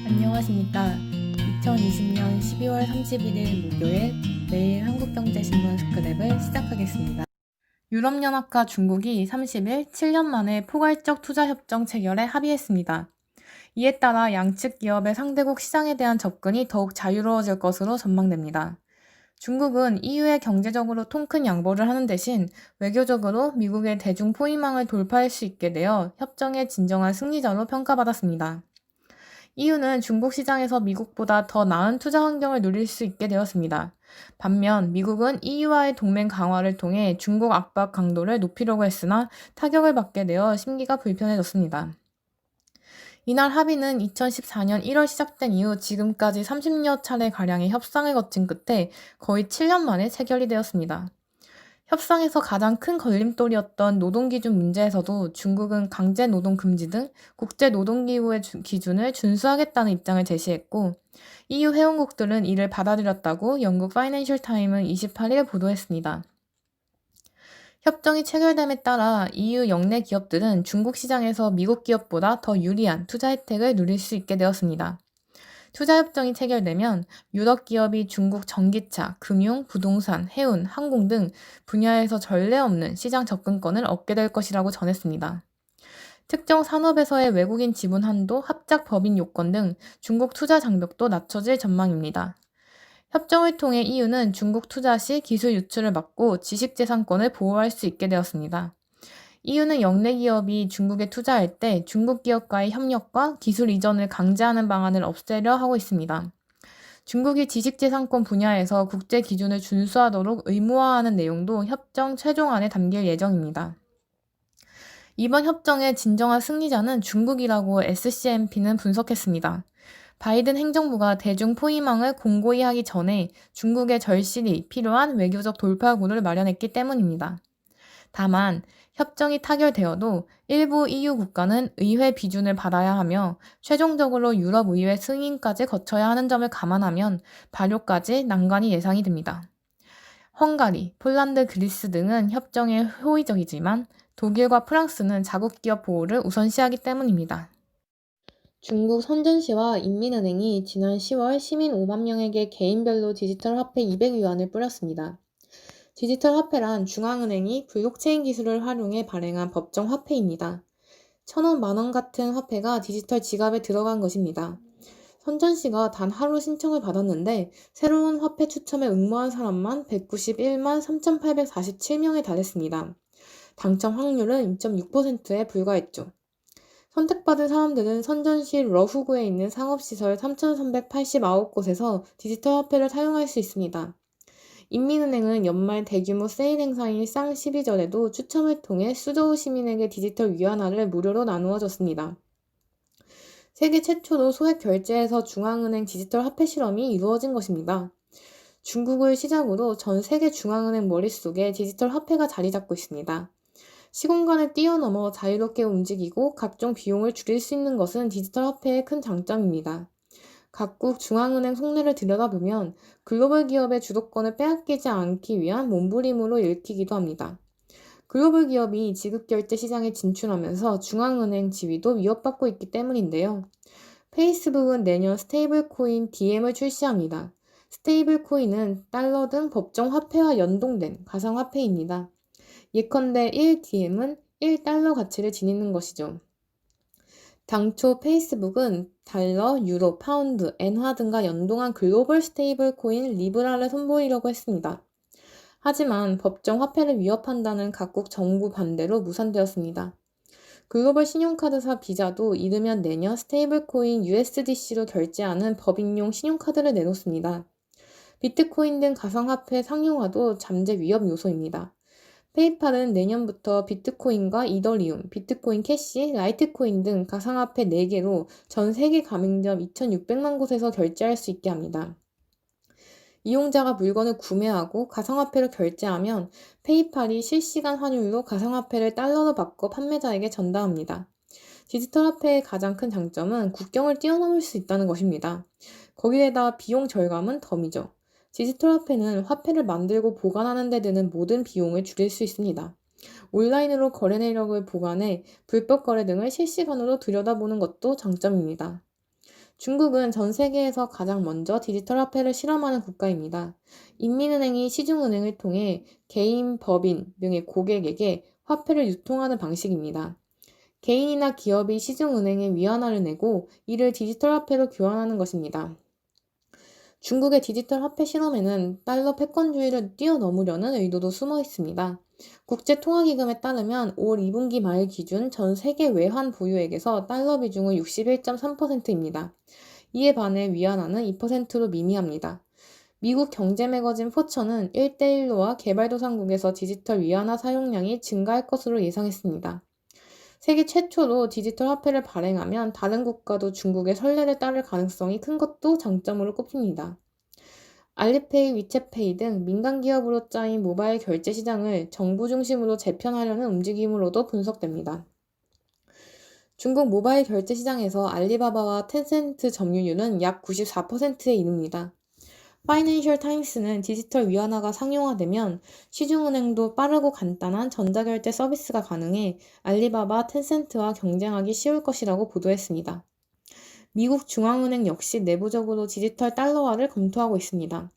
안녕하십니까. 2020년 12월 31일 목요일 매일 한국경제신문 스크랩을 시작하겠습니다. 유럽연합과 중국이 30일 7년 만에 포괄적 투자협정 체결에 합의했습니다. 이에 따라 양측 기업의 상대국 시장에 대한 접근이 더욱 자유로워질 것으로 전망됩니다. 중국은 EU에 경제적으로 통 큰 양보를 하는 대신 외교적으로 미국의 대중 포위망을 돌파할 수 있게 되어 협정의 진정한 승리자로 평가받았습니다. EU는 중국 시장에서 미국보다 더 나은 투자 환경을 누릴 수 있게 되었습니다. 반면 미국은 EU와의 동맹 강화를 통해 중국 압박 강도를 높이려고 했으나 타격을 받게 되어 심기가 불편해졌습니다. 이날 합의는 2014년 1월 시작된 이후 지금까지 30여 차례가량의 협상을 거친 끝에 거의 7년 만에 체결이 되었습니다. 협상에서 가장 큰 걸림돌이었던 노동기준 문제에서도 중국은 강제노동 금지 등 국제노동기구의 기준을 준수하겠다는 입장을 제시했고, EU 회원국들은 이를 받아들였다고 영국 파이낸셜 타임은 28일 보도했습니다. 협정이 체결됨에 따라 EU 영내 기업들은 중국 시장에서 미국 기업보다 더 유리한 투자 혜택을 누릴 수 있게 되었습니다. 투자협정이 체결되면 유럽 기업이 중국 전기차, 금융, 부동산, 해운, 항공 등 분야에서 전례 없는 시장 접근권을 얻게 될 것이라고 전했습니다. 특정 산업에서의 외국인 지분 한도, 합작 법인 요건 등 중국 투자 장벽도 낮춰질 전망입니다. 협정을 통해 EU는 중국 투자 시 기술 유출을 막고 지식재산권을 보호할 수 있게 되었습니다. EU는 영내 기업이 중국에 투자할 때 중국 기업과의 협력과 기술 이전을 강제하는 방안을 없애려 하고 있습니다. 중국이 지식재산권 분야에서 국제 기준을 준수하도록 의무화하는 내용도 협정 최종안에 담길 예정입니다. 이번 협정의 진정한 승리자는 중국이라고 SCMP는 분석했습니다. 바이든 행정부가 대중 포위망을 공고히 하기 전에 중국의 절실히 필요한 외교적 돌파구를 마련했기 때문입니다. 다만 협정이 타결되어도 일부 EU 국가는 의회 비준을 받아야 하며 최종적으로 유럽의회 승인까지 거쳐야 하는 점을 감안하면 발효까지 난관이 예상이 됩니다. 헝가리, 폴란드, 그리스 등은 협정에 호의적이지만 독일과 프랑스는 자국 기업 보호를 우선시하기 때문입니다. 중국 선전시와 인민은행이 지난 10월 시민 5만 명에게 개인별로 디지털 화폐 200위안을 뿌렸습니다. 디지털 화폐란 중앙은행이 블록체인 기술을 활용해 발행한 법정 화폐입니다. 1,000원, 만원 같은 화폐가 디지털 지갑에 들어간 것입니다. 선전시가 단 하루 신청을 받았는데 새로운 화폐 추첨에 응모한 사람만 191만 3,847명에 달했습니다. 당첨 확률은 2.6%에 불과했죠. 선택받은 사람들은 선전시 러후구에 있는 상업시설 3,389곳에서 디지털 화폐를 사용할 수 있습니다. 인민은행은 연말 대규모 세일 행사인 쌍 12절에도 추첨을 통해 수저우 시민에게 디지털 위안화를 무료로 나누어 줬습니다. 세계 최초로 소액 결제에서 중앙은행 디지털 화폐 실험이 이루어진 것입니다. 중국을 시작으로 전 세계 중앙은행 머릿속에 디지털 화폐가 자리 잡고 있습니다. 시공간을 뛰어넘어 자유롭게 움직이고 각종 비용을 줄일 수 있는 것은 디지털 화폐의 큰 장점입니다. 각국 중앙은행 속내를 들여다보면 글로벌 기업의 주도권을 빼앗기지 않기 위한 몸부림으로 읽히기도 합니다. 글로벌 기업이 지급결제 시장에 진출하면서 중앙은행 지위도 위협받고 있기 때문인데요. 페이스북은 내년 스테이블 코인 DM을 출시합니다. 스테이블 코인은 달러 등 법정 화폐와 연동된 가상화폐입니다. 예컨대 1DM은 1달러 가치를 지니는 것이죠. 당초 페이스북은 달러, 유로, 파운드, 엔화 등과 연동한 글로벌 스테이블 코인 리브라를 선보이려고 했습니다. 하지만 법정 화폐를 위협한다는 각국 정부 반대로 무산되었습니다. 글로벌 신용카드사 비자도 이르면 내년 스테이블 코인 USDC로 결제하는 법인용 신용카드를 내놓습니다. 비트코인 등 가상화폐 상용화도 잠재 위협 요소입니다. 페이팔은 내년부터 비트코인과 이더리움, 비트코인 캐시, 라이트코인 등 가상화폐 4개로 전 세계 가맹점 2,600만 곳에서 결제할 수 있게 합니다. 이용자가 물건을 구매하고 가상화폐로 결제하면 페이팔이 실시간 환율로 가상화폐를 달러로 바꿔 판매자에게 전달합니다. 디지털 화폐의 가장 큰 장점은 국경을 뛰어넘을 수 있다는 것입니다. 거기에다 비용 절감은 덤이죠. 디지털 화폐는 화폐를 만들고 보관하는 데 드는 모든 비용을 줄일 수 있습니다. 온라인으로 거래 내역을 보관해 불법 거래 등을 실시간으로 들여다보는 것도 장점입니다. 중국은 전 세계에서 가장 먼저 디지털 화폐를 실험하는 국가입니다. 인민은행이 시중은행을 통해 개인, 법인 등의 고객에게 화폐를 유통하는 방식입니다. 개인이나 기업이 시중은행에 위안화를 내고 이를 디지털 화폐로 교환하는 것입니다. 중국의 디지털 화폐 실험에는 달러 패권주의를 뛰어넘으려는 의도도 숨어 있습니다. 국제통화기금에 따르면 올 2분기 말 기준 전 세계 외환 보유액에서 달러 비중은 61.3%입니다. 이에 반해 위안화는 2%로 미미합니다. 미국 경제 매거진 포처는 1대1로와 개발도상국에서 디지털 위안화 사용량이 증가할 것으로 예상했습니다. 세계 최초로 디지털 화폐를 발행하면 다른 국가도 중국의 선례를 따를 가능성이 큰 것도 장점으로 꼽힙니다. 알리페이, 위챗페이 등 민간 기업으로 짜인 모바일 결제 시장을 정부 중심으로 재편하려는 움직임으로도 분석됩니다. 중국 모바일 결제 시장에서 알리바바와 텐센트 점유율은 약 94%에 이릅니다. 파이낸셜 타임스는 디지털 위안화가 상용화되면 시중은행도 빠르고 간단한 전자결제 서비스가 가능해 알리바바, 텐센트와 경쟁하기 쉬울 것이라고 보도했습니다. 미국 중앙은행 역시 내부적으로 디지털 달러화를 검토하고 있습니다.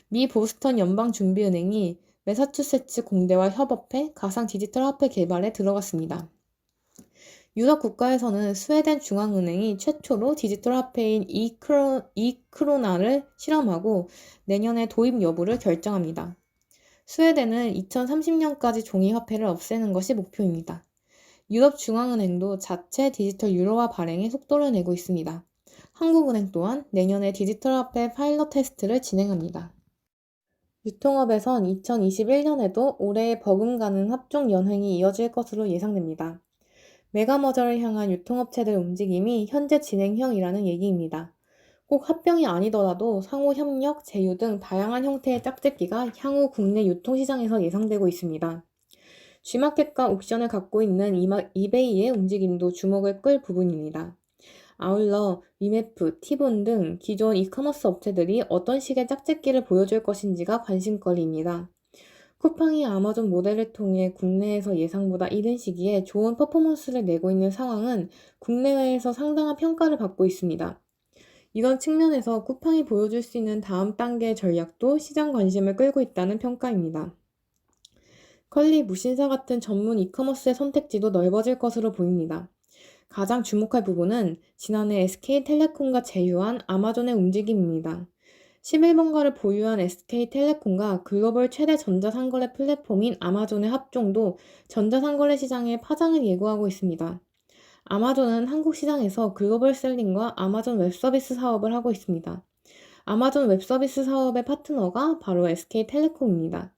미 보스턴 연방준비은행이 매사추세츠 공대와 협업해 가상 디지털 화폐 개발에 들어갔습니다. 유럽 국가에서는 스웨덴 중앙은행이 최초로 디지털 화폐인 이크로나를 실험하고 내년에 도입 여부를 결정합니다. 스웨덴은 2030년까지 종이화폐를 없애는 것이 목표입니다. 유럽중앙은행도 자체 디지털 유로화 발행에 속도를 내고 있습니다. 한국은행 또한 내년에 디지털 화폐 파일럿 테스트를 진행합니다. 유통업에선 2021년에도 올해에 버금가는 합종 연횡이 이어질 것으로 예상됩니다. 메가머저를 향한 유통업체들 움직임이 현재 진행형이라는 얘기입니다. 꼭 합병이 아니더라도 상호 협력, 제휴 등 다양한 형태의 짝짓기가 향후 국내 유통시장에서 예상되고 있습니다. G마켓과 옥션을 갖고 있는 이베이의 움직임도 주목을 끌 부분입니다. 아울러 위메프, 티본 등 기존 이커머스 업체들이 어떤 식의 짝짓기를 보여줄 것인지가 관심거리입니다. 쿠팡이 아마존 모델을 통해 국내에서 예상보다 이른 시기에 좋은 퍼포먼스를 내고 있는 상황은 국내외에서 상당한 평가를 받고 있습니다. 이런 측면에서 쿠팡이 보여줄 수 있는 다음 단계의 전략도 시장 관심을 끌고 있다는 평가입니다. 컬리, 무신사 같은 전문 이커머스의 선택지도 넓어질 것으로 보입니다. 가장 주목할 부분은 지난해 SK텔레콤과 제휴한 아마존의 움직임입니다. 11번가를 보유한 SK텔레콤과 글로벌 최대 전자상거래 플랫폼인 아마존의 합종도 전자상거래 시장에 파장을 예고하고 있습니다. 아마존은 한국 시장에서 글로벌 셀링과 아마존 웹서비스 사업을 하고 있습니다. 아마존 웹서비스 사업의 파트너가 바로 SK텔레콤입니다.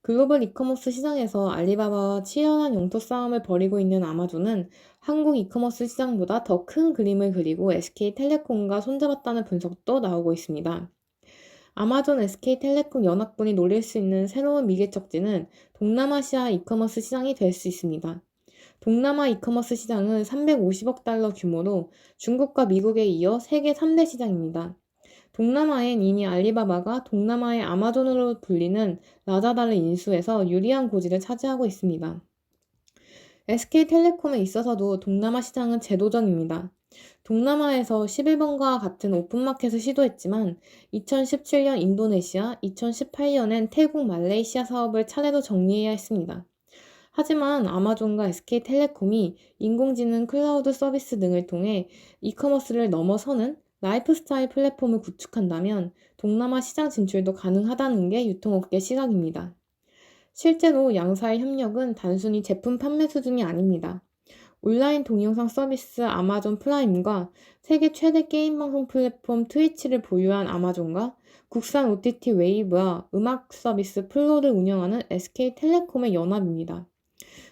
글로벌 이커머스 시장에서 알리바바와 치열한 영토 싸움을 벌이고 있는 아마존은 한국 이커머스 시장보다 더 큰 그림을 그리고 SK텔레콤과 손잡았다는 분석도 나오고 있습니다. 아마존 SK텔레콤 연합군이 노릴 수 있는 새로운 미개척지는 동남아시아 이커머스 시장이 될 수 있습니다. 동남아 이커머스 시장은 350억 달러 규모로 중국과 미국에 이어 세계 3대 시장입니다. 동남아엔 이미 알리바바가 동남아의 아마존으로 불리는 라자다를 인수해서 유리한 고지를 차지하고 있습니다. SK텔레콤에 있어서도 동남아 시장은 재도전입니다. 동남아에서 11번가와 같은 오픈마켓을 시도했지만 2017년 인도네시아, 2018년엔 태국, 말레이시아 사업을 차례로 정리해야 했습니다. 하지만 아마존과 SK텔레콤이 인공지능 클라우드 서비스 등을 통해 이커머스를 넘어서는 라이프스타일 플랫폼을 구축한다면 동남아 시장 진출도 가능하다는 게 유통업계 시각입니다. 실제로 양사의 협력은 단순히 제품 판매 수준이 아닙니다. 온라인 동영상 서비스 아마존 프라임과 세계 최대 게임 방송 플랫폼 트위치를 보유한 아마존과 국산 OTT 웨이브와 음악 서비스 플로를 운영하는 SK텔레콤의 연합입니다.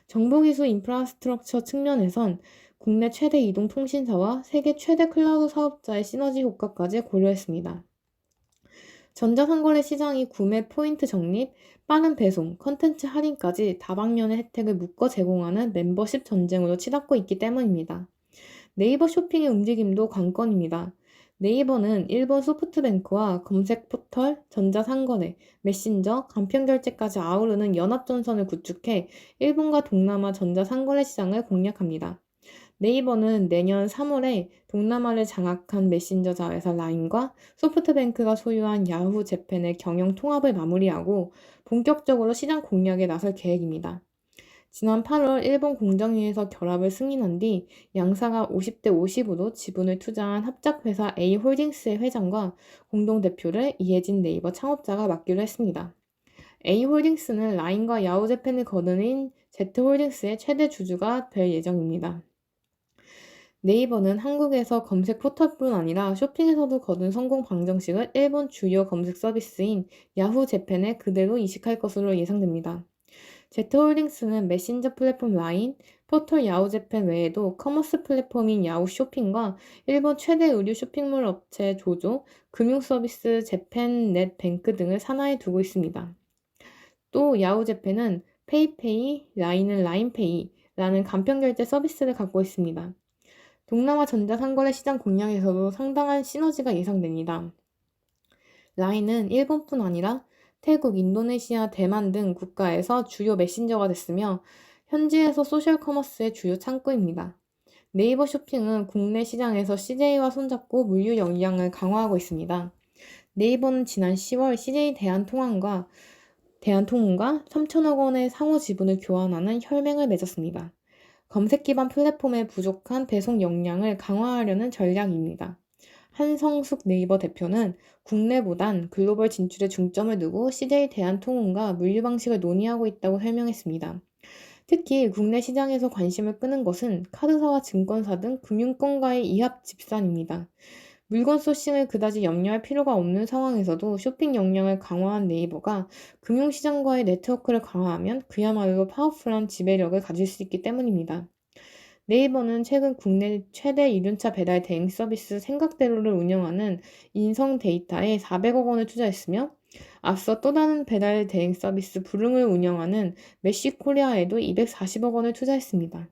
정보기술 인프라스트럭처 측면에선 국내 최대 이동통신사와 세계 최대 클라우드 사업자의 시너지 효과까지 고려했습니다. 전자상거래 시장이 구매 포인트 적립, 빠른 배송, 컨텐츠 할인까지 다방면의 혜택을 묶어 제공하는 멤버십 전쟁으로 치닫고 있기 때문입니다. 네이버 쇼핑의 움직임도 관건입니다. 네이버는 일본 소프트뱅크와 검색 포털, 전자상거래, 메신저, 간편결제까지 아우르는 연합전선을 구축해 일본과 동남아 전자상거래 시장을 공략합니다. 네이버는 내년 3월에 동남아를 장악한 메신저 자회사 라인과 소프트뱅크가 소유한 야후 재팬의 경영 통합을 마무리하고 본격적으로 시장 공략에 나설 계획입니다. 지난 8월 일본 공정위에서 결합을 승인한 뒤 양사가 50대 50으로 지분을 투자한 합작회사 A홀딩스의 회장과 공동대표를 이해진 네이버 창업자가 맡기로 했습니다. A홀딩스는 라인과 야후재팬을 거느린 Z홀딩스의 최대 주주가 될 예정입니다. 네이버는 한국에서 검색 포털뿐 아니라 쇼핑에서도 거둔 성공 방정식을 일본 주요 검색 서비스인 야후 재팬에 그대로 이식할 것으로 예상됩니다. Z홀딩스는 메신저 플랫폼 라인, 포털 야후 재팬 외에도 커머스 플랫폼인 야후 쇼핑과 일본 최대 의류 쇼핑몰 업체 조조, 금융 서비스 재팬 넷뱅크 등을 산하에 두고 있습니다. 또 야후 재팬은 페이페이, 라인은 라인페이라는 간편결제 서비스를 갖고 있습니다. 동남아 전자상거래 시장 공략에서도 상당한 시너지가 예상됩니다. 라인은 일본뿐 아니라 태국, 인도네시아, 대만 등 국가에서 주요 메신저가 됐으며 현지에서 소셜커머스의 주요 창구입니다. 네이버 쇼핑은 국내 시장에서 CJ와 손잡고 물류 역량을 강화하고 있습니다. 네이버는 지난 10월 CJ 대한통운과 3천억 원의 상호 지분을 교환하는 혈맹을 맺었습니다. 검색 기반 플랫폼의 부족한 배송 역량을 강화하려는 전략입니다. 한성숙 네이버 대표는 국내보단 글로벌 진출에 중점을 두고 CJ 대한통운과 물류 방식을 논의하고 있다고 설명했습니다. 특히 국내 시장에서 관심을 끄는 것은 카드사와 증권사 등 금융권과의 이합 집산입니다. 물건 소싱을 그다지 염려할 필요가 없는 상황에서도 쇼핑 역량을 강화한 네이버가 금융시장과의 네트워크를 강화하면 그야말로 파워풀한 지배력을 가질 수 있기 때문입니다. 네이버는 최근 국내 최대 이륜차 배달 대행 서비스 생각대로를 운영하는 인성데이터에 400억 원을 투자했으며 앞서 또 다른 배달 대행 서비스 부릉을 운영하는 메쉬코리아에도 240억 원을 투자했습니다.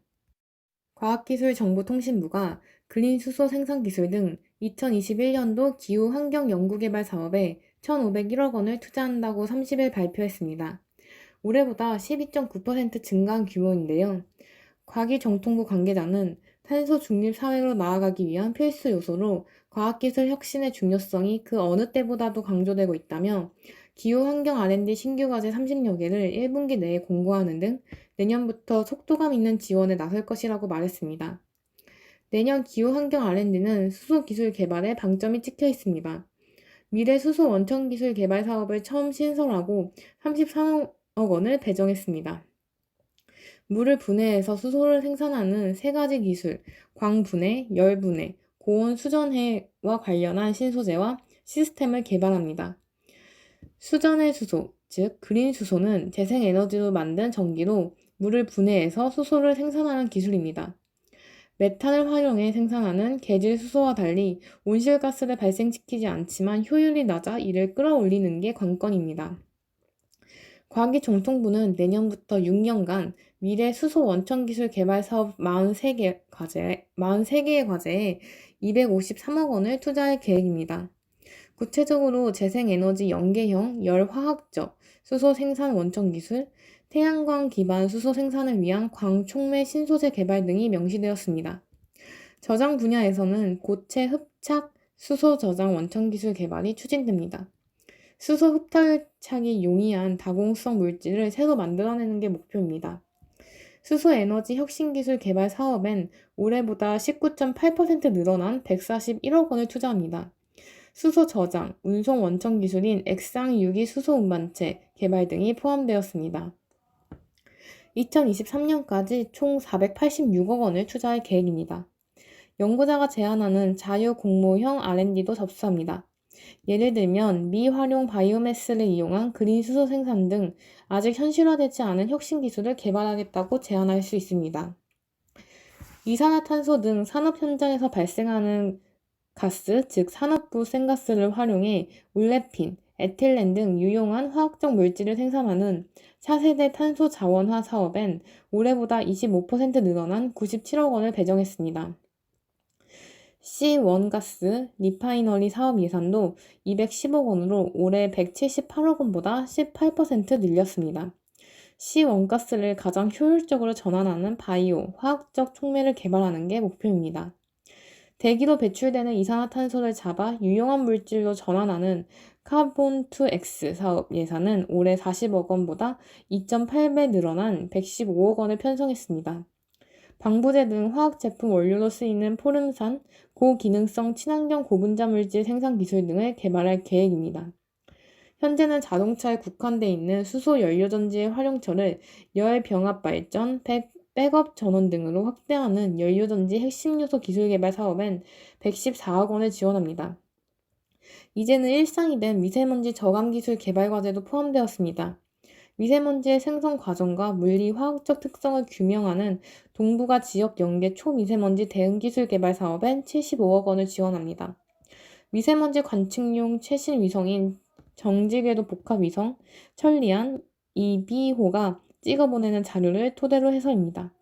과학기술정보통신부가 그린 수소 생산 기술 등 2021년도 기후 환경 연구개발 사업에 1,501억 원을 투자한다고 30일 발표했습니다. 올해보다 12.9% 증가한 규모인데요. 과기정통부 관계자는 탄소 중립 사회로 나아가기 위한 필수 요소로 과학기술 혁신의 중요성이 그 어느 때보다도 강조되고 있다며 기후환경 R&D 신규 과제 30여 개를 1분기 내에 공고하는 등 내년부터 속도감 있는 지원에 나설 것이라고 말했습니다. 내년 기후환경 R&D는 수소 기술 개발에 방점이 찍혀 있습니다. 미래 수소 원천 기술 개발 사업을 처음 신설하고 33억 원을 배정했습니다. 물을 분해해서 수소를 생산하는 세 가지 기술, 광분해, 열분해, 고온 수전해와 관련한 신소재와 시스템을 개발합니다. 수전해 수소, 즉 그린 수소는 재생에너지로 만든 전기로 물을 분해해서 수소를 생산하는 기술입니다. 메탄을 활용해 생산하는 계질 수소와 달리 온실가스를 발생시키지 않지만 효율이 낮아 이를 끌어올리는 게 관건입니다. 과기정통부는 내년부터 6년간 미래 수소 원천 기술 개발 사업 43개의 과제에 253억 원을 투자할 계획입니다. 구체적으로 재생에너지 연계형 열화학적 수소 생산 원천 기술, 태양광 기반 수소 생산을 위한 광촉매 신소재 개발 등이 명시되었습니다. 저장 분야에서는 고체 흡착 수소 저장 원천 기술 개발이 추진됩니다. 수소 흡착이 용이한 다공성 물질을 새로 만들어내는 게 목표입니다. 수소 에너지 혁신기술 개발 사업엔 올해보다 19.8% 늘어난 141억 원을 투자합니다. 수소 저장, 운송 원천 기술인 액상 유기 수소 운반체 개발 등이 포함되었습니다. 2023년까지 총 486억 원을 투자할 계획입니다. 연구자가 제안하는 자유 공모형 R&D도 접수합니다. 예를 들면 미활용 바이오매스를 이용한 그린 수소 생산 등 아직 현실화되지 않은 혁신 기술을 개발하겠다고 제안할 수 있습니다. 이산화탄소 등 산업 현장에서 발생하는 가스, 즉 산업부 sen가스를 활용해 올레핀, 에틸렌 등 유용한 화학적 물질을 생산하는 차세대 탄소 자원화 사업엔 올해보다 25% 늘어난 97억 원을 배정했습니다. C1가스 리파이너리 사업 예산도 210억 원으로 올해 178억 원보다 18% 늘렸습니다. 시원가스를 가장 효율적으로 전환하는 바이오, 화학적 촉매를 개발하는 게 목표입니다. 대기로 배출되는 이산화탄소를 잡아 유용한 물질로 전환하는 카본2X 사업 예산은 올해 40억 원보다 2.8배 늘어난 115억 원을 편성했습니다. 방부제 등 화학 제품 원료로 쓰이는 포름산, 고기능성 친환경 고분자 물질 생산 기술 등을 개발할 계획입니다. 현재는 자동차에 국한돼 있는 수소 연료전지의 활용처를 열 병합 발전, 백업 전원 등으로 확대하는 연료전지 핵심 요소 기술 개발 사업엔 114억 원을 지원합니다. 이제는 일상이 된 미세먼지 저감 기술 개발 과제도 포함되었습니다. 미세먼지의 생성 과정과 물리 화학적 특성을 규명하는 동북아 지역 연계 초미세먼지 대응 기술 개발 사업엔 75억 원을 지원합니다. 미세먼지 관측용 최신 위성인 정지궤도 복합 위성 천리안 2B호가 찍어보내는 자료를 토대로 해서입니다.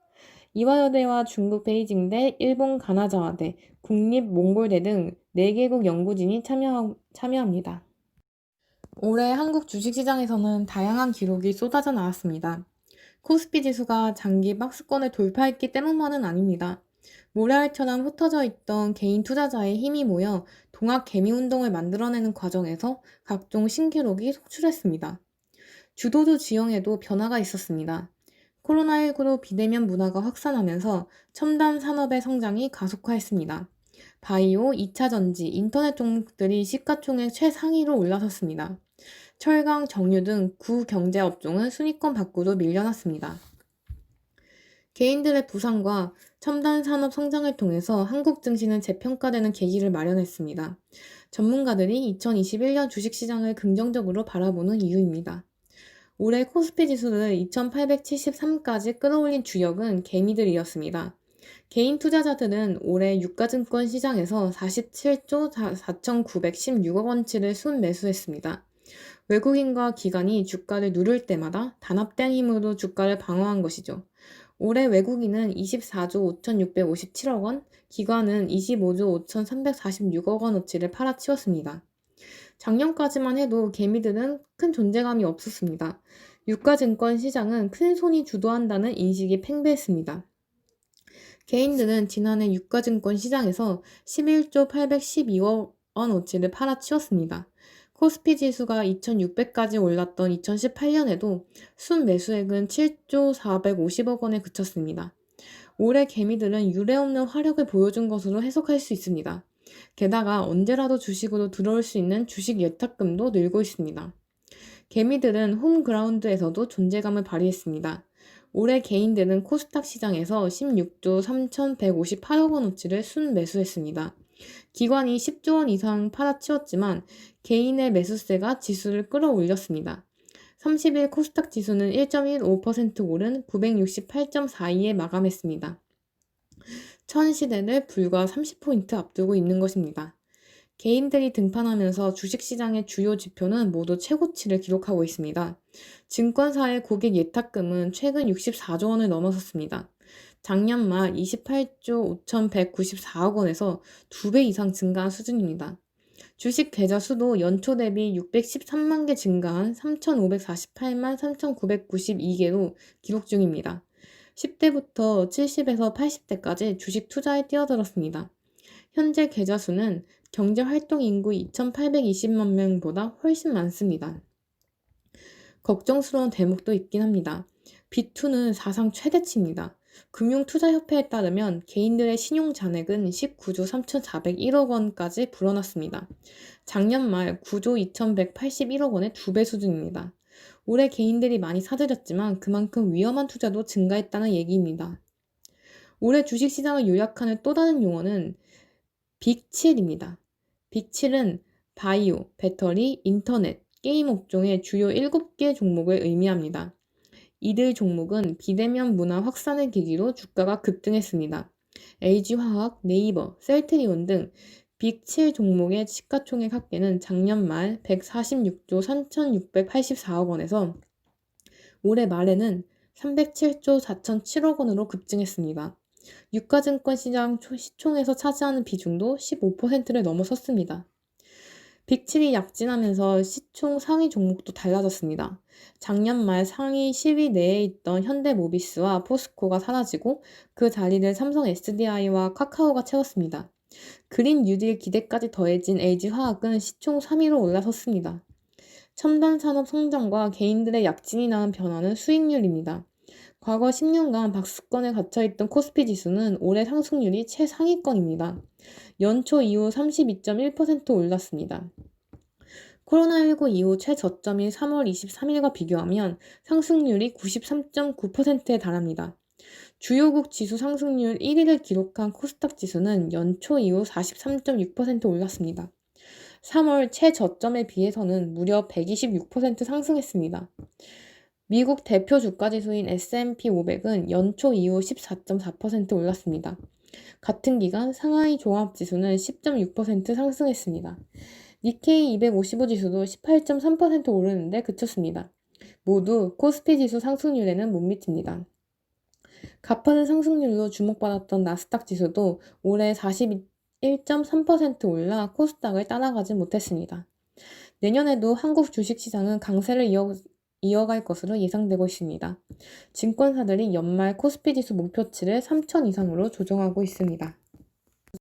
이화여대와 중국 베이징대, 일본 가나자와대, 국립몽골대 등 4개국 연구진이 참여합니다. 올해 한국 주식시장에서는 다양한 기록이 쏟아져 나왔습니다. 코스피 지수가 장기 박스권을 돌파했기 때문만은 아닙니다. 모래알처럼 흩어져 있던 개인 투자자의 힘이 모여 동학 개미 운동을 만들어내는 과정에서 각종 신기록이 속출했습니다. 주도주 지형에도 변화가 있었습니다. 코로나19로 비대면 문화가 확산하면서 첨단 산업의 성장이 가속화했습니다. 바이오, 2차 전지, 인터넷 종목들이 시가총액 최상위로 올라섰습니다. 철강, 정유 등 구경제 업종은 순위권 밖으로 밀려났습니다. 개인들의 부상과 첨단 산업 성장을 통해서 한국 증시는 재평가되는 계기를 마련했습니다. 전문가들이 2021년 주식시장을 긍정적으로 바라보는 이유입니다. 올해 코스피 지수를 2873까지 끌어올린 주역은 개미들이었습니다. 개인 투자자들은 올해 유가증권 시장에서 47조 4,916억 원치를 순매수했습니다. 외국인과 기관이 주가를 누를 때마다 단합된 힘으로 주가를 방어한 것이죠. 올해 외국인은 24조 5,657억 원, 기관은 25조 5,346억 원어치를 팔아치웠습니다. 작년까지만 해도 개미들은 큰 존재감이 없었습니다. 유가증권 시장은 큰 손이 주도한다는 인식이 팽배했습니다. 개인들은 지난해 유가증권 시장에서 11조 812억 원어치를 팔아치웠습니다. 코스피 지수가 2,600까지 올랐던 2018년에도 순매수액은 7조 450억 원에 그쳤습니다. 올해 개미들은 유례없는 화력을 보여준 것으로 해석할 수 있습니다. 게다가 언제라도 주식으로 들어올 수 있는 주식 예탁금도 늘고 있습니다. 개미들은 홈그라운드에서도 존재감을 발휘했습니다. 올해 개인들은 코스닥 시장에서 16조 3,158억 원어치를 순매수했습니다. 기관이 10조 원 이상 팔아치웠지만 개인의 매수세가 지수를 끌어올렸습니다. 30일 코스닥 지수는 1.15% 오른 968.42에 마감했습니다. 천시대를 불과 30포인트 앞두고 있는 것입니다. 개인들이 등판하면서 주식시장의 주요 지표는 모두 최고치를 기록하고 있습니다. 증권사의 고객 예탁금은 최근 64조 원을 넘어섰습니다. 작년 말 28조 5,194억 원에서 2배 이상 증가한 수준입니다. 주식 계좌 수도 연초 대비 613만 개 증가한 3,548만 3,992개로 기록 중입니다. 10대부터 70에서 80대까지 주식 투자에 뛰어들었습니다. 현재 계좌 수는 경제활동 인구 2,820만 명보다 훨씬 많습니다. 걱정스러운 대목도 있긴 합니다. B2는 사상 최대치입니다. 금융투자협회에 따르면 개인들의 신용잔액은 19조 3,401억 원까지 불어났습니다. 작년 말 9조 2,181억 원의 2배 수준입니다. 올해 개인들이 많이 사들였지만 그만큼 위험한 투자도 증가했다는 얘기입니다. 올해 주식시장을 요약하는 또 다른 용어는 빅7입니다. 빅7은 바이오, 배터리, 인터넷, 게임 업종의 주요 7개 종목을 의미합니다. 이들 종목은 비대면 문화 확산을 계기로 주가가 급등했습니다. LG화학, 네이버, 셀트리온 등 빅7 종목의 시가총액 합계는 작년 말 146조 3,684억 원에서 올해 말에는 307조 4,007억 원으로 급증했습니다. 유가증권 시장 시총에서 차지하는 비중도 15%를 넘어섰습니다. 빅7이 약진하면서 시총 상위 종목도 달라졌습니다. 작년 말 상위 10위 내에 있던 현대모비스와 포스코가 사라지고 그 자리를 삼성 SDI와 카카오가 채웠습니다. 그린 뉴딜 기대까지 더해진 LG화학은 시총 3위로 올라섰습니다. 첨단 산업 성장과 개인들의 약진이 낳은 변화는 수익률입니다. 과거 10년간 박스권에 갇혀있던 코스피 지수는 올해 상승률이 최상위권입니다. 연초 이후 32.1% 올랐습니다. 코로나19 이후 최저점인 3월 23일과 비교하면 상승률이 93.9%에 달합니다. 주요국 지수 상승률 1위를 기록한 코스닥 지수는 연초 이후 43.6% 올랐습니다. 3월 최저점에 비해서는 무려 126% 상승했습니다. 미국 대표 주가지수인 S&P 500은 연초 이후 14.4% 올랐습니다. 같은 기간 상하이 종합지수는 10.6% 상승했습니다. 니케이 255 지수도 18.3% 오르는데 그쳤습니다. 모두 코스피 지수 상승률에는 못 미칩니다. 가파른 상승률로 주목받았던 나스닥 지수도 올해 41.3% 올라 코스닥을 따라가지 못했습니다. 내년에도 한국 주식시장은 강세를 이어갈 것으로 예상되고 있습니다. 증권사들이 연말 코스피 지수 목표치를 3,000 이상으로 조정하고 있습니다.